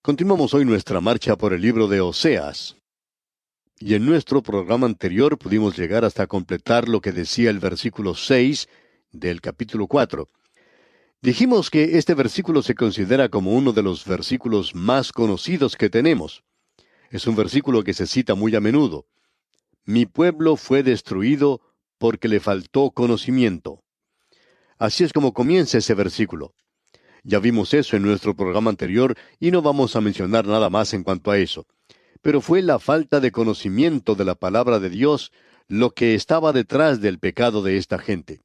Continuamos hoy nuestra marcha por el libro de Oseas. Y en nuestro programa anterior pudimos llegar hasta completar lo que decía el versículo 6 del capítulo 4. Dijimos que este versículo se considera como uno de los versículos más conocidos que tenemos. Es un versículo que se cita muy a menudo. Mi pueblo fue destruido porque le faltó conocimiento. Así es como comienza ese versículo. Ya vimos eso en nuestro programa anterior y no vamos a mencionar nada más en cuanto a eso. Pero fue la falta de conocimiento de la palabra de Dios lo que estaba detrás del pecado de esta gente.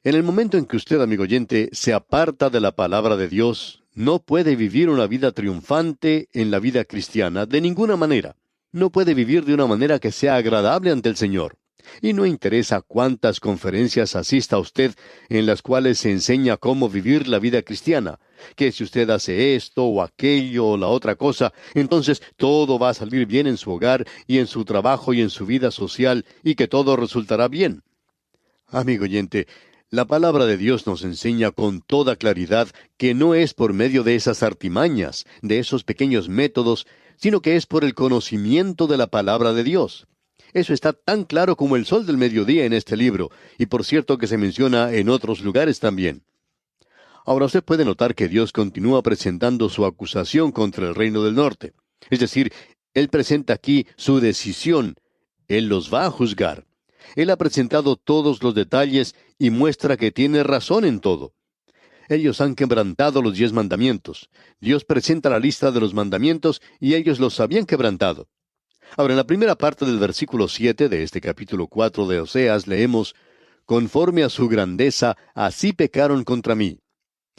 En el momento en que usted, amigo oyente, se aparta de la palabra de Dios, no puede vivir una vida triunfante en la vida cristiana de ninguna manera. No puede vivir de una manera que sea agradable ante el Señor. Y no interesa cuántas conferencias asista usted en las cuales se enseña cómo vivir la vida cristiana, que si usted hace esto o aquello o la otra cosa, entonces todo va a salir bien en su hogar y en su trabajo y en su vida social y que todo resultará bien. Amigo oyente, la palabra de Dios nos enseña con toda claridad que no es por medio de esas artimañas, de esos pequeños métodos, sino que es por el conocimiento de la palabra de Dios. Eso está tan claro como el sol del mediodía en este libro, y por cierto que se menciona en otros lugares también. Ahora usted puede notar que Dios continúa presentando su acusación contra el reino del norte. Es decir, Él presenta aquí su decisión. Él los va a juzgar. Él ha presentado todos los detalles y muestra que tiene razón en todo. Ellos han quebrantado los 10 mandamientos. Dios presenta la lista de los mandamientos y ellos los habían quebrantado. Ahora, en la primera parte del versículo 7 de este capítulo 4 de Oseas leemos, conforme a su grandeza, así pecaron contra mí.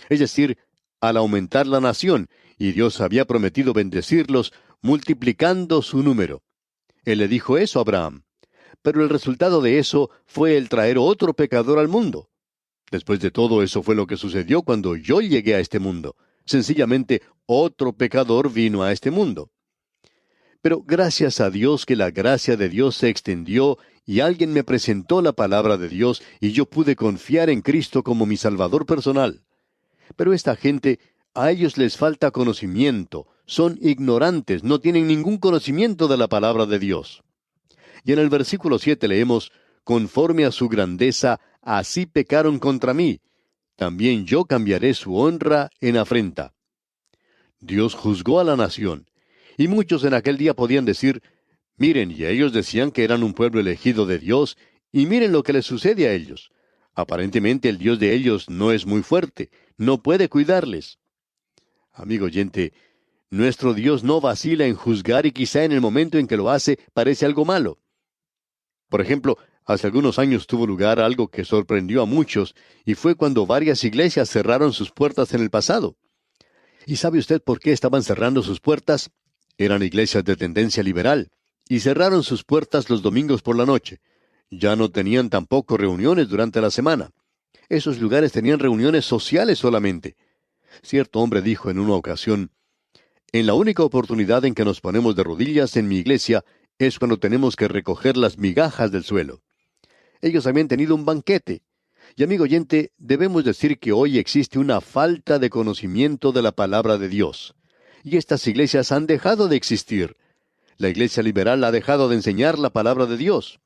Es decir, al aumentar la nación, y Dios había prometido bendecirlos, multiplicando su número. Él le dijo eso a Abraham. Pero el resultado de eso fue el traer otro pecador al mundo. Después de todo, eso fue lo que sucedió cuando yo llegué a este mundo. Sencillamente, otro pecador vino a este mundo. Pero gracias a Dios que la gracia de Dios se extendió y alguien me presentó la palabra de Dios y yo pude confiar en Cristo como mi Salvador personal. Pero esta gente, a ellos les falta conocimiento, son ignorantes, no tienen ningún conocimiento de la palabra de Dios. Y en el versículo 7 leemos, conforme a su grandeza, así pecaron contra mí. También yo cambiaré su honra en afrenta. Dios juzgó a la nación. Y muchos en aquel día podían decir, miren, y ellos decían que eran un pueblo elegido de Dios, y miren lo que les sucede a ellos. Aparentemente el Dios de ellos no es muy fuerte, no puede cuidarles. Amigo oyente, nuestro Dios no vacila en juzgar y quizá en el momento en que lo hace parece algo malo. Por ejemplo, hace algunos años tuvo lugar algo que sorprendió a muchos, y fue cuando varias iglesias cerraron sus puertas en el pasado. ¿Y sabe usted por qué estaban cerrando sus puertas? Eran iglesias de tendencia liberal, y cerraron sus puertas los domingos por la noche. Ya no tenían tampoco reuniones durante la semana. Esos lugares tenían reuniones sociales solamente. Cierto hombre dijo en una ocasión, en la única oportunidad en que nos ponemos de rodillas en mi iglesia es cuando tenemos que recoger las migajas del suelo. Ellos habían tenido un banquete. Y amigo oyente, debemos decir que hoy existe una falta de conocimiento de la palabra de Dios. Y estas iglesias han dejado de existir. La iglesia liberal ha dejado de enseñar la palabra de Dios.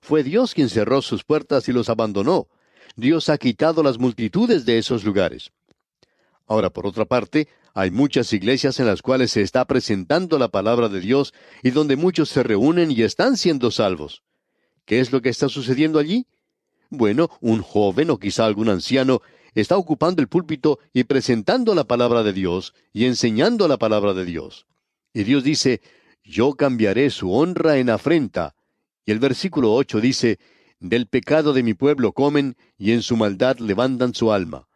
Fue Dios quien cerró sus puertas y los abandonó. Dios ha quitado las multitudes de esos lugares. Ahora, por otra parte, hay muchas iglesias en las cuales se está presentando la palabra de Dios y donde muchos se reúnen y están siendo salvos. ¿Qué es lo que está sucediendo allí? Bueno, un joven o quizá algún anciano está ocupando el púlpito y presentando la palabra de Dios y enseñando la palabra de Dios. Y Dios dice, yo cambiaré su honra en afrenta. Y el versículo 8 dice, del pecado de mi pueblo comen y en su maldad levantan su alma.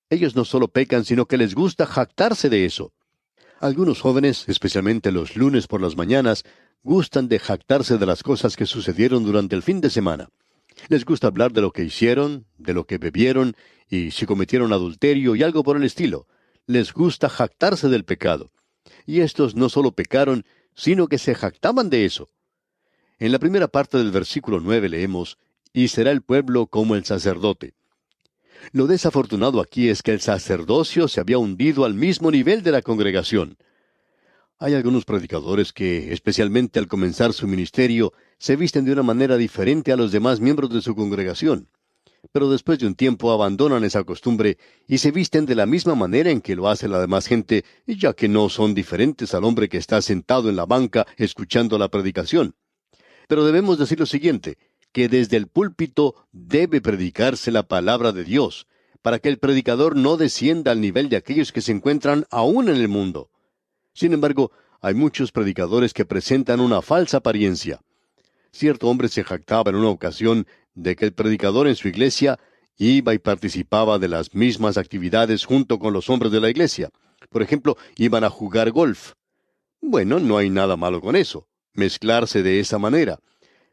Ellos no solo pecan, sino que les gusta jactarse de eso. Algunos jóvenes, especialmente los lunes por las mañanas, gustan de jactarse de las cosas que sucedieron durante el fin de semana. Les gusta hablar de lo que hicieron, de lo que bebieron, y si cometieron adulterio y algo por el estilo. Les gusta jactarse del pecado. Y estos no solo pecaron, sino que se jactaban de eso. En la primera parte del versículo 9 leemos, y será el pueblo como el sacerdote. Lo desafortunado aquí es que el sacerdocio se había hundido al mismo nivel de la congregación. Hay algunos predicadores que, especialmente al comenzar su ministerio, se visten de una manera diferente a los demás miembros de su congregación. Pero después de un tiempo abandonan esa costumbre y se visten de la misma manera en que lo hace la demás gente, ya que no son diferentes al hombre que está sentado en la banca escuchando la predicación. Pero debemos decir lo siguiente, que desde el púlpito debe predicarse la palabra de Dios, para que el predicador no descienda al nivel de aquellos que se encuentran aún en el mundo. Sin embargo, hay muchos predicadores que presentan una falsa apariencia. Cierto hombre se jactaba en una ocasión de que el predicador en su iglesia iba y participaba de las mismas actividades junto con los hombres de la iglesia. Por ejemplo, iban a jugar golf. Bueno, no hay nada malo con eso, mezclarse de esa manera.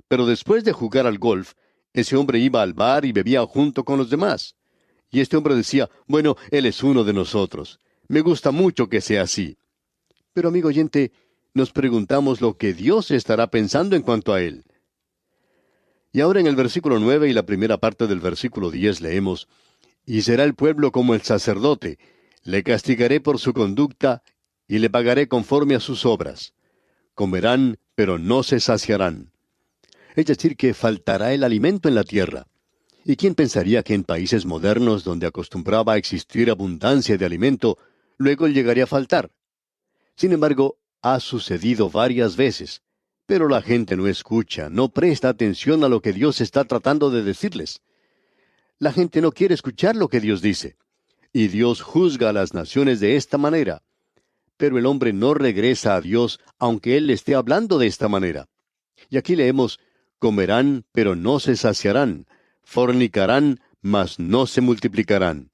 Pero después de jugar al golf, ese hombre iba al bar y bebía junto con los demás. Y este hombre decía, bueno, él es uno de nosotros. Me gusta mucho que sea así. Pero amigo oyente, nos preguntamos lo que Dios estará pensando en cuanto a él. Y ahora en el versículo 9 y la primera parte del versículo 10 leemos, y será el pueblo como el sacerdote, le castigaré por su conducta y le pagaré conforme a sus obras. Comerán, pero no se saciarán. Es decir, que faltará el alimento en la tierra. ¿Y quién pensaría que en países modernos donde acostumbraba a existir abundancia de alimento, luego llegaría a faltar? Sin embargo, ha sucedido varias veces. Pero la gente no escucha, no presta atención a lo que Dios está tratando de decirles. La gente no quiere escuchar lo que Dios dice. Y Dios juzga a las naciones de esta manera. Pero el hombre no regresa a Dios aunque Él le esté hablando de esta manera. Y aquí leemos, comerán, pero no se saciarán, fornicarán, mas no se multiplicarán.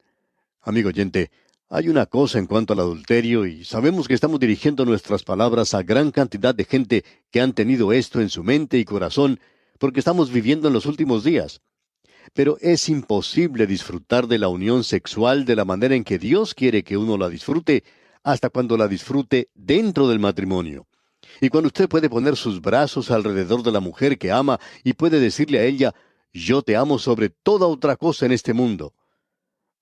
Amigo oyente, hay una cosa en cuanto al adulterio y sabemos que estamos dirigiendo nuestras palabras a gran cantidad de gente que han tenido esto en su mente y corazón porque estamos viviendo en los últimos días. Pero es imposible disfrutar de la unión sexual de la manera en que Dios quiere que uno la disfrute hasta cuando la disfrute dentro del matrimonio. Y cuando usted puede poner sus brazos alrededor de la mujer que ama y puede decirle a ella, yo te amo sobre toda otra cosa en este mundo.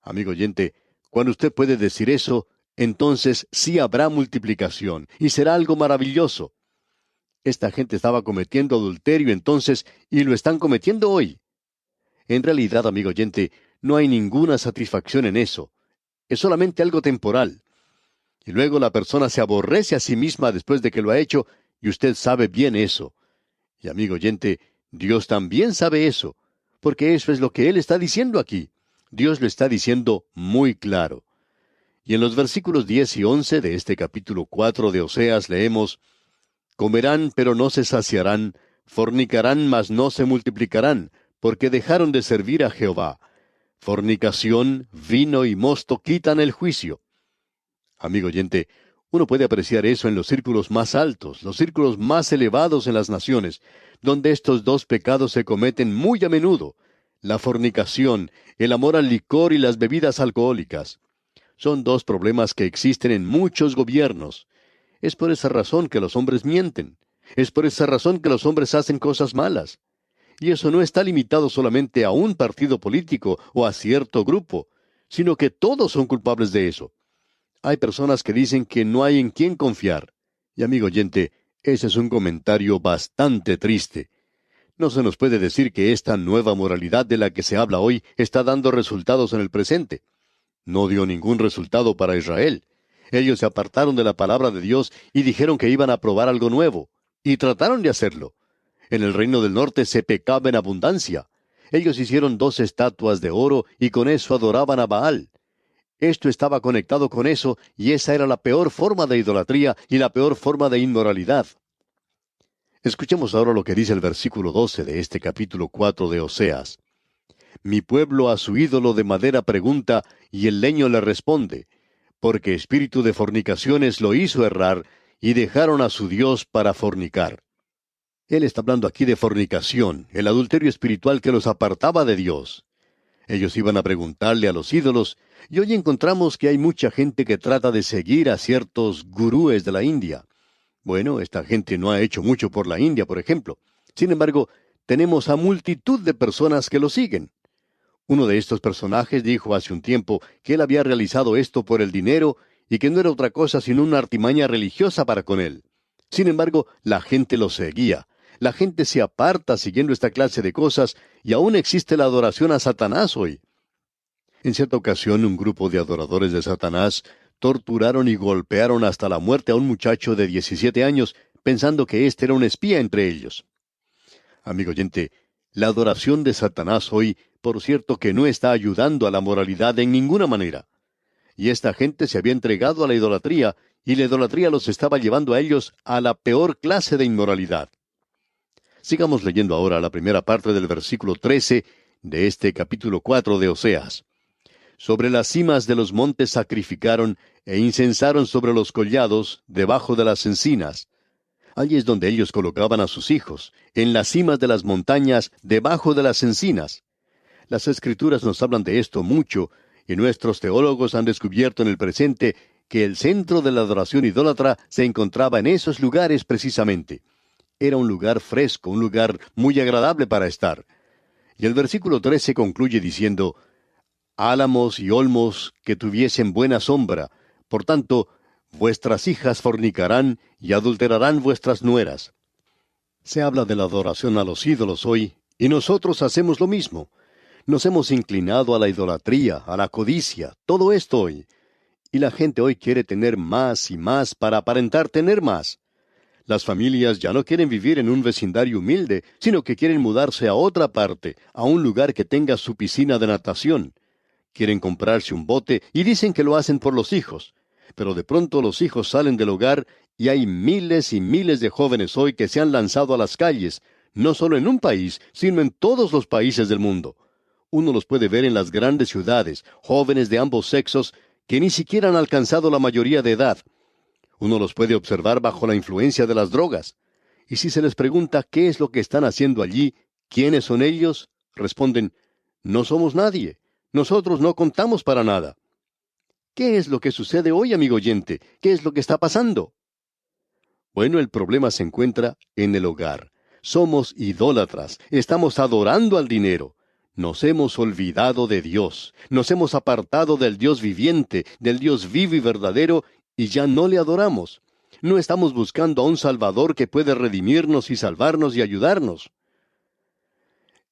Amigo oyente, cuando usted puede decir eso, entonces sí habrá multiplicación y será algo maravilloso. Esta gente estaba cometiendo adulterio entonces y lo están cometiendo hoy. En realidad, amigo oyente, no hay ninguna satisfacción en eso. Es solamente algo temporal. Y luego la persona se aborrece a sí misma después de que lo ha hecho, y usted sabe bien eso. Y amigo oyente, Dios también sabe eso, porque eso es lo que Él está diciendo aquí. Dios lo está diciendo muy claro. Y en los versículos 10 y 11 de este capítulo 4 de Oseas leemos, comerán, pero no se saciarán, fornicarán, mas no se multiplicarán, porque dejaron de servir a Jehová. Fornicación, vino y mosto quitan el juicio. Amigo oyente, uno puede apreciar eso en los círculos más altos, los círculos más elevados en las naciones, donde estos dos pecados se cometen muy a menudo: la fornicación, el amor al licor y las bebidas alcohólicas. Son dos problemas que existen en muchos gobiernos. Es por esa razón que los hombres mienten. Es por esa razón que los hombres hacen cosas malas. Y eso no está limitado solamente a un partido político o a cierto grupo, sino que todos son culpables de eso. Hay personas que dicen que no hay en quién confiar. Y amigo oyente, ese es un comentario bastante triste. No se nos puede decir que esta nueva moralidad de la que se habla hoy está dando resultados en el presente. No dio ningún resultado para Israel. Ellos se apartaron de la palabra de Dios y dijeron que iban a probar algo nuevo. Y trataron de hacerlo. En el reino del norte se pecaba en abundancia. Ellos hicieron 2 estatuas de oro y con eso adoraban a Baal. Esto estaba conectado con eso y esa era la peor forma de idolatría y la peor forma de inmoralidad. Escuchemos ahora lo que dice el versículo 12 de este capítulo 4 de Oseas. Mi pueblo a su ídolo de madera pregunta, y el leño le responde, porque espíritu de fornicaciones lo hizo errar, y dejaron a su Dios para fornicar. Él está hablando aquí de fornicación, el adulterio espiritual que los apartaba de Dios. Ellos iban a preguntarle a los ídolos, y hoy encontramos que hay mucha gente que trata de seguir a ciertos gurúes de la India. Bueno, esta gente no ha hecho mucho por la India, por ejemplo. Sin embargo, tenemos a multitud de personas que lo siguen. Uno de estos personajes dijo hace un tiempo que él había realizado esto por el dinero y que no era otra cosa sino una artimaña religiosa para con él. Sin embargo, la gente lo seguía. La gente se aparta siguiendo esta clase de cosas, y aún existe la adoración a Satanás hoy. En cierta ocasión, un grupo de adoradores de Satanás torturaron y golpearon hasta la muerte a un muchacho de 17 años, pensando que éste era un espía entre ellos. Amigo oyente, la adoración de Satanás hoy, por cierto, que no está ayudando a la moralidad en ninguna manera. Y esta gente se había entregado a la idolatría, y la idolatría los estaba llevando a ellos a la peor clase de inmoralidad. Sigamos leyendo ahora la primera parte del versículo 13 de este capítulo 4 de Oseas. Sobre las cimas de los montes sacrificaron, e incensaron sobre los collados, debajo de las encinas. Allí es donde ellos colocaban a sus hijos, en las cimas de las montañas, debajo de las encinas. Las Escrituras nos hablan de esto mucho, y nuestros teólogos han descubierto en el presente que el centro de la adoración idólatra se encontraba en esos lugares precisamente. Era un lugar fresco, un lugar muy agradable para estar. Y el versículo 13 concluye diciendo, álamos y olmos que tuviesen buena sombra, por tanto, vuestras hijas fornicarán y adulterarán vuestras nueras. Se habla de la adoración a los ídolos hoy, y nosotros hacemos lo mismo. Nos hemos inclinado a la idolatría, a la codicia, todo esto hoy. Y la gente hoy quiere tener más y más para aparentar tener más. Las familias ya no quieren vivir en un vecindario humilde, sino que quieren mudarse a otra parte, a un lugar que tenga su piscina de natación. Quieren comprarse un bote y dicen que lo hacen por los hijos. Pero de pronto los hijos salen del hogar y hay miles y miles de jóvenes hoy que se han lanzado a las calles, no solo en un país, sino en todos los países del mundo. Uno los puede ver en las grandes ciudades, jóvenes de ambos sexos que ni siquiera han alcanzado la mayoría de edad. Uno los puede observar bajo la influencia de las drogas. Y si se les pregunta qué es lo que están haciendo allí, quiénes son ellos, responden, no somos nadie. Nosotros no contamos para nada. ¿Qué es lo que sucede hoy, amigo oyente? ¿Qué es lo que está pasando? Bueno, el problema se encuentra en el hogar. Somos idólatras, estamos adorando al dinero. Nos hemos olvidado de Dios, nos hemos apartado del Dios viviente, del Dios vivo y verdadero, y ya no le adoramos. No estamos buscando a un Salvador que puede redimirnos y salvarnos y ayudarnos.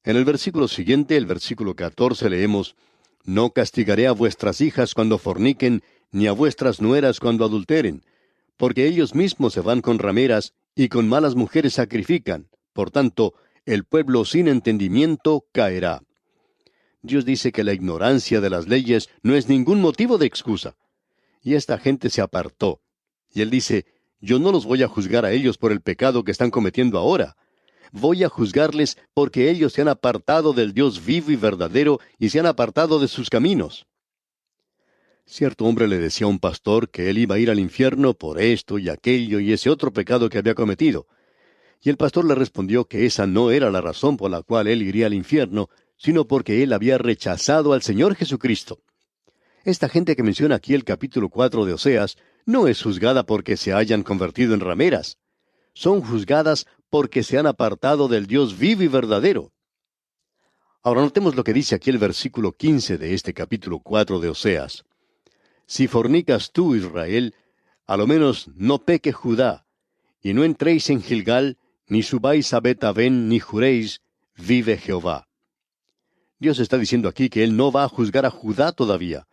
En el versículo siguiente, el versículo 14, leemos, no castigaré a vuestras hijas cuando forniquen, ni a vuestras nueras cuando adulteren, porque ellos mismos se van con rameras, y con malas mujeres sacrifican. Por tanto, el pueblo sin entendimiento caerá. Dios dice que la ignorancia de las leyes no es ningún motivo de excusa. Y esta gente se apartó. Y él dice, yo no los voy a juzgar a ellos por el pecado que están cometiendo ahora. Voy a juzgarles porque ellos se han apartado del Dios vivo y verdadero y se han apartado de sus caminos. Cierto hombre le decía a un pastor que él iba a ir al infierno por esto y aquello y ese otro pecado que había cometido. Y el pastor le respondió que esa no era la razón por la cual él iría al infierno, sino porque él había rechazado al Señor Jesucristo. Esta gente que menciona aquí el capítulo 4 de Oseas no es juzgada porque se hayan convertido en rameras. Son juzgadas porque se han apartado del Dios vivo y verdadero. Ahora notemos lo que dice aquí el versículo 15 de este capítulo 4 de Oseas. Si fornicas tú, Israel, a lo menos no peque Judá, y no entréis en Gilgal, ni subáis a Bet-Aven, ni juréis, vive Jehová. Dios está diciendo aquí que Él no va a juzgar a Judá todavía.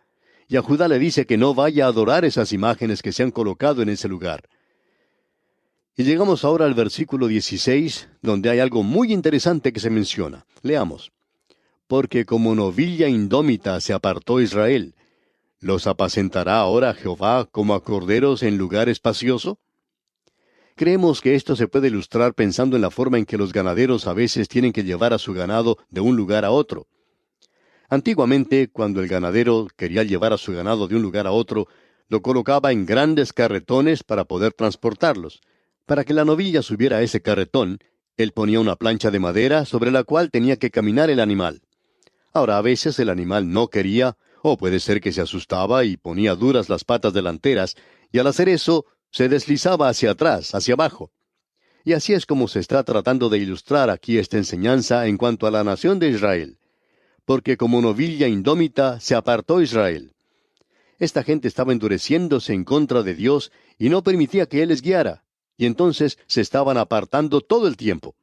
Y a Judá le dice que no vaya a adorar esas imágenes que se han colocado en ese lugar. Y llegamos ahora al versículo 16, donde hay algo muy interesante que se menciona. Leamos. Porque como novilla indómita se apartó Israel, ¿los apacentará ahora Jehová como a corderos en lugar espacioso? Creemos que esto se puede ilustrar pensando en la forma en que los ganaderos a veces tienen que llevar a su ganado de un lugar a otro. Antiguamente, cuando el ganadero quería llevar a su ganado de un lugar a otro, lo colocaba en grandes carretones para poder transportarlos. Para que la novilla subiera a ese carretón, él ponía una plancha de madera sobre la cual tenía que caminar el animal. Ahora, a veces el animal no quería, o puede ser que se asustaba y ponía duras las patas delanteras, y al hacer eso, se deslizaba hacia atrás, hacia abajo. Y así es como se está tratando de ilustrar aquí esta enseñanza en cuanto a la nación de Israel. Porque como novilla indómita se apartó Israel. Esta gente estaba endureciéndose en contra de Dios y no permitía que Él les guiara, y entonces se estaban apartando todo el tiempo.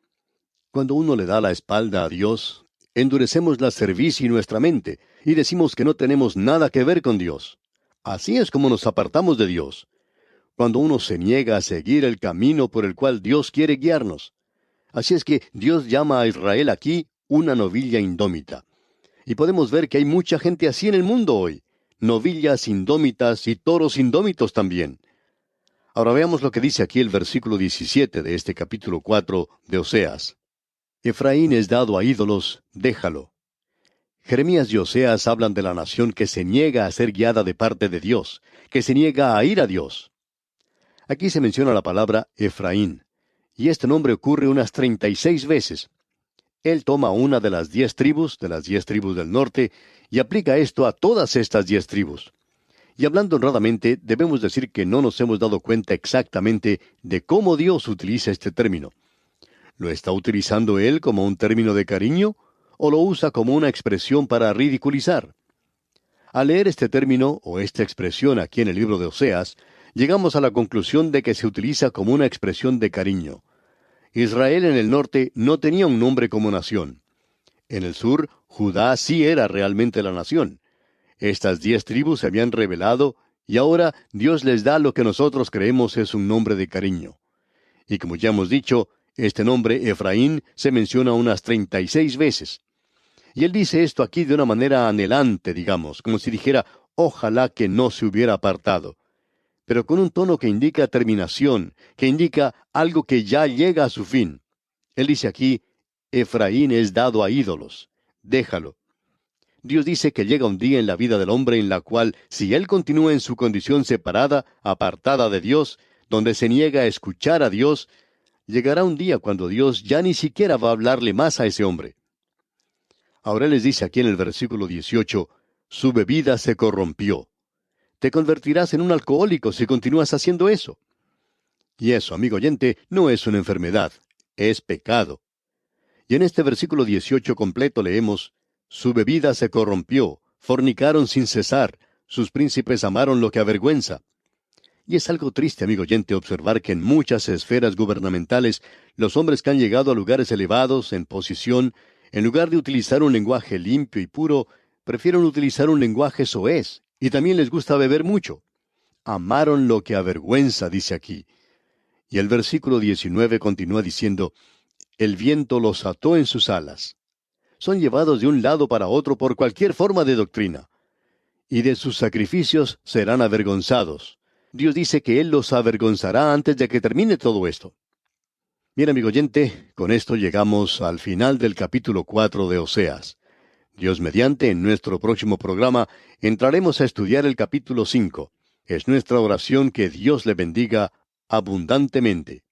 Cuando uno le da la espalda a Dios, endurecemos la cerviz y nuestra mente, y decimos que no tenemos nada que ver con Dios. Así es como nos apartamos de Dios. Cuando uno se niega a seguir el camino por el cual Dios quiere guiarnos. Así es que Dios llama a Israel aquí una novilla indómita. Y podemos ver que hay mucha gente así en el mundo hoy. Novillas indómitas y toros indómitos también. Ahora veamos lo que dice aquí el versículo 17 de este capítulo 4 de Oseas. Efraín es dado a ídolos, déjalo. Jeremías y Oseas hablan de la nación que se niega a ser guiada de parte de Dios, que se niega a ir a Dios. Aquí se menciona la palabra Efraín, y este nombre ocurre unas 36 veces. Él toma una de las 10 tribus, del norte, y aplica esto a todas estas 10 tribus. Y hablando honradamente, debemos decir que no nos hemos dado cuenta exactamente de cómo Dios utiliza este término. ¿Lo está utilizando Él como un término de cariño o lo usa como una expresión para ridiculizar? Al leer este término o esta expresión aquí en el libro de Oseas, llegamos a la conclusión de que se utiliza como una expresión de cariño. Israel en el norte no tenía un nombre como nación. En el sur, Judá sí era realmente la nación. Estas 10 tribus se habían rebelado y ahora Dios les da lo que nosotros creemos es un nombre de cariño. Y como ya hemos dicho, este nombre, Efraín, se menciona unas 36 veces. Y él dice esto aquí de una manera anhelante, digamos, como si dijera, ojalá que no se hubiera apartado. Pero con un tono que indica terminación, que indica algo que ya llega a su fin. Él dice aquí, Efraín es dado a ídolos. Déjalo. Dios dice que llega un día en la vida del hombre en la cual, si él continúa en su condición separada, apartada de Dios, donde se niega a escuchar a Dios, llegará un día cuando Dios ya ni siquiera va a hablarle más a ese hombre. Ahora les dice aquí en el versículo 18, su bebida se corrompió. Te convertirás en un alcohólico si continúas haciendo eso. Y eso, amigo oyente, no es una enfermedad, es pecado. Y en este versículo 18 completo leemos, su bebida se corrompió, fornicaron sin cesar, sus príncipes amaron lo que avergüenza. Y es algo triste, amigo oyente, observar que en muchas esferas gubernamentales, los hombres que han llegado a lugares elevados, en posición, en lugar de utilizar un lenguaje limpio y puro, prefieren utilizar un lenguaje soez, y también les gusta beber mucho. Amaron lo que avergüenza, dice aquí. Y el versículo 19 continúa diciendo, el viento los ató en sus alas. Son llevados de un lado para otro por cualquier forma de doctrina. Y de sus sacrificios serán avergonzados. Dios dice que Él los avergonzará antes de que termine todo esto. Bien, amigo oyente, con esto llegamos al final del capítulo 4 de Oseas. Dios mediante, en nuestro próximo programa, entraremos a estudiar el capítulo 5. Es nuestra oración que Dios le bendiga abundantemente.